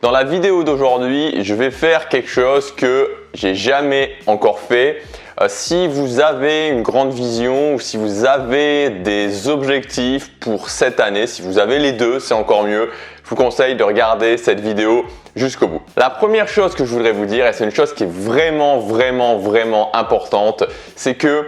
Dans la vidéo d'aujourd'hui, je vais faire quelque chose que j'ai jamais encore fait. Si vous avez une grande vision ou si vous avez des objectifs pour cette année, si vous avez les deux, c'est encore mieux. Je vous conseille de regarder cette vidéo jusqu'au bout. La première chose que je voudrais vous dire, et c'est une chose qui est vraiment importante, c'est que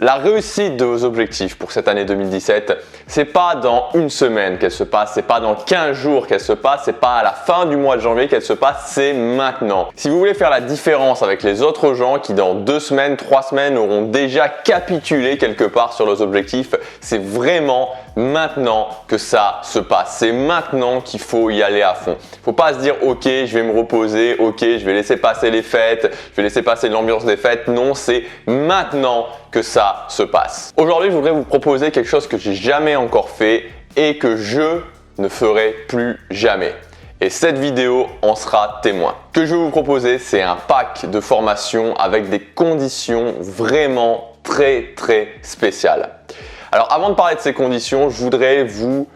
la réussite de vos objectifs pour cette année 2017, c'est pas dans une semaine qu'elle se passe, c'est pas dans 15 jours qu'elle se passe, c'est pas à la fin du mois de janvier qu'elle se passe, c'est maintenant. Si vous voulez faire la différence avec les autres gens qui dans 2 semaines, 3 semaines auront déjà capitulé quelque part sur leurs objectifs, c'est vraiment maintenant que ça se passe. C'est maintenant qu'il faut y aller à fond. Faut pas se dire ok, je vais me reposer, ok, je vais laisser passer les fêtes, je vais laisser passer l'ambiance des fêtes. Non, c'est maintenant que ça se passe. Aujourd'hui, je voudrais vous proposer quelque chose que j'ai jamais encore fait et que je ne ferai plus jamais. Et cette vidéo en sera témoin. Ce que je vais vous proposer, c'est un pack de formation avec des conditions vraiment très spéciales. Alors avant de parler de ces conditions, je voudrais vous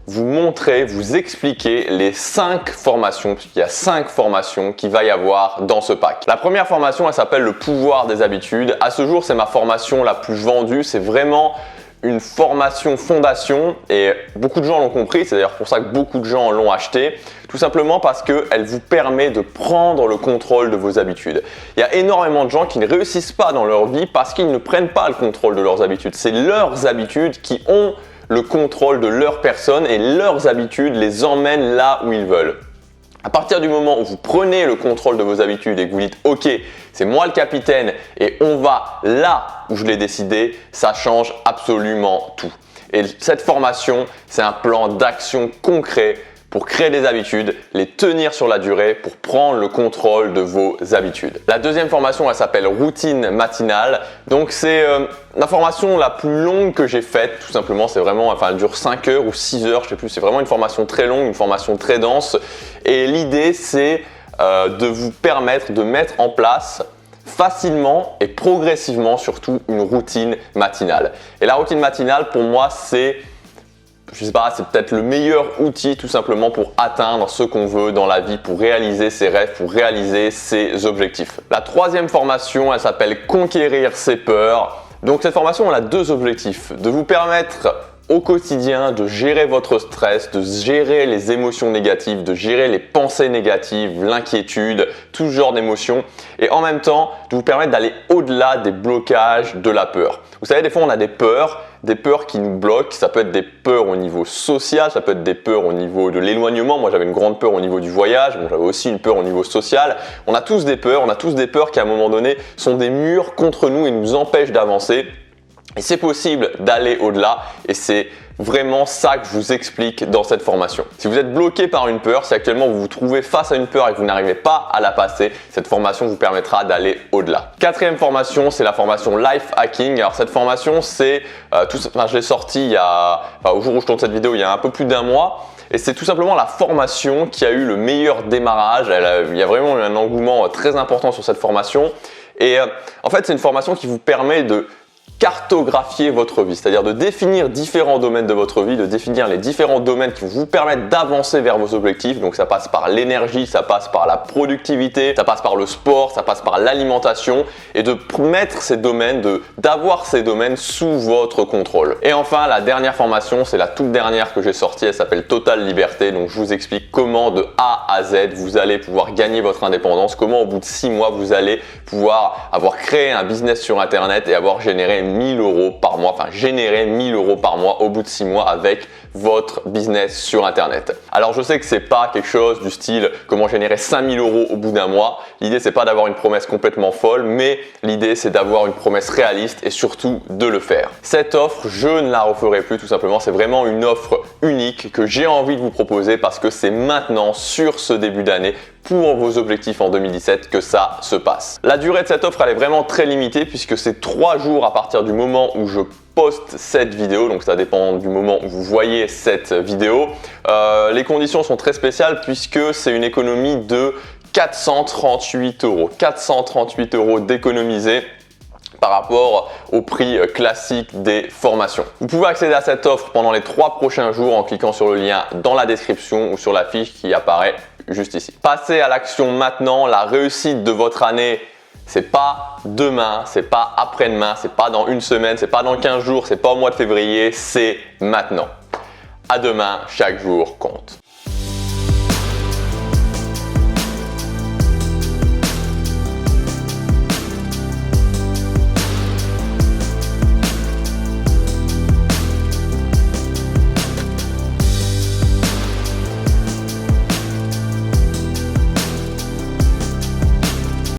montrer, vous expliquer les 5 formations, puisqu'il y a 5 formations qu'il va y avoir dans ce pack. La première formation, elle s'appelle le pouvoir des habitudes. À ce jour, c'est ma formation la plus vendue. C'est vraiment une formation fondation et beaucoup de gens l'ont compris. C'est d'ailleurs pour ça que beaucoup de gens l'ont acheté. Tout simplement parce qu'elle vous permet de prendre le contrôle de vos habitudes. Il y a énormément de gens qui ne réussissent pas dans leur vie parce qu'ils ne prennent pas le contrôle de leurs habitudes. C'est leurs habitudes qui ont le contrôle de leur personne et leurs habitudes les emmènent là où ils veulent. À partir du moment où vous prenez le contrôle de vos habitudes et que vous dites « Ok, c'est moi le capitaine et on va là où je l'ai décidé », ça change absolument tout. Et cette formation, c'est un plan d'action concret pour créer des habitudes, les tenir sur la durée pour prendre le contrôle de vos habitudes. La deuxième formation, elle s'appelle routine matinale. Donc c'est la formation la plus longue que j'ai faite, tout simplement. C'est vraiment, elle dure 5 heures ou 6 heures, je sais plus. C'est vraiment une formation très longue, une formation très dense. Et l'idée, c'est de vous permettre de mettre en place facilement et progressivement surtout une routine matinale. Et la routine matinale, pour moi, c'est c'est peut-être le meilleur outil tout simplement pour atteindre ce qu'on veut dans la vie, pour réaliser ses rêves, pour réaliser ses objectifs. La troisième formation, elle s'appelle Conquérir ses peurs. Donc cette formation, elle a 2 objectifs. De vous permettre au quotidien de gérer votre stress, de gérer les émotions négatives, de gérer les pensées négatives, l'inquiétude, tout ce genre d'émotions et en même temps de vous permettre d'aller au-delà des blocages de la peur. Vous savez, des fois on a des peurs qui nous bloquent. Ça peut être des peurs au niveau social, ça peut être des peurs au niveau de l'éloignement. Moi j'avais une grande peur au niveau du voyage, j'avais aussi une peur au niveau social. On a tous des peurs qui à un moment donné sont des murs contre nous et nous empêchent d'avancer. Et c'est possible d'aller au-delà et c'est vraiment ça que je vous explique dans cette formation. Si vous êtes bloqué par une peur, si actuellement vous vous trouvez face à une peur et que vous n'arrivez pas à la passer, cette formation vous permettra d'aller au-delà. Quatrième formation, c'est la formation Life Hacking. Alors cette formation, je l'ai sortie au jour où je tourne cette vidéo, il y a un peu plus d'1 mois. Et c'est tout simplement la formation qui a eu le meilleur démarrage. Il y a vraiment eu un engouement très important sur cette formation. Et en fait, c'est une formation qui vous permet de cartographier votre vie, c'est-à-dire de définir différents domaines de votre vie, de définir les différents domaines qui vous permettent d'avancer vers vos objectifs. Donc ça passe par l'énergie, ça passe par la productivité, ça passe par le sport, ça passe par l'alimentation et de mettre ces domaines, d'avoir ces domaines sous votre contrôle. Et enfin, la dernière formation, c'est la toute dernière que j'ai sortie, elle s'appelle Total Liberté. Donc je vous explique comment de A à Z vous allez pouvoir gagner votre indépendance, comment au bout de 6 mois vous allez pouvoir avoir créé un business sur internet et avoir généré 1000 € par mois, générer 1000 € par mois au bout de 6 mois avec votre business sur internet. Alors je sais que c'est pas quelque chose du style comment générer 5000 € au bout d'1 mois. L'idée c'est pas d'avoir une promesse complètement folle, mais l'idée c'est d'avoir une promesse réaliste et surtout de le faire. Cette offre, je ne la referai plus tout simplement. C'est vraiment une offre unique que j'ai envie de vous proposer parce que c'est maintenant sur ce début d'année pour vos objectifs en 2017 que ça se passe. La durée de cette offre, elle est vraiment très limitée puisque c'est 3 jours à partir du moment où je poste cette vidéo, donc ça dépend du moment où vous voyez cette vidéo. Les conditions sont très spéciales puisque c'est une économie de 438 €. 438 € d'économiser par rapport au prix classique des formations. Vous pouvez accéder à cette offre pendant les 3 prochains jours en cliquant sur le lien dans la description ou sur la fiche qui apparaît juste ici. Passez à l'action maintenant. La réussite de votre année, c'est pas demain, c'est pas après-demain, c'est pas dans une semaine, c'est pas dans 15 jours, c'est pas au mois de février, c'est maintenant. À demain, chaque jour compte.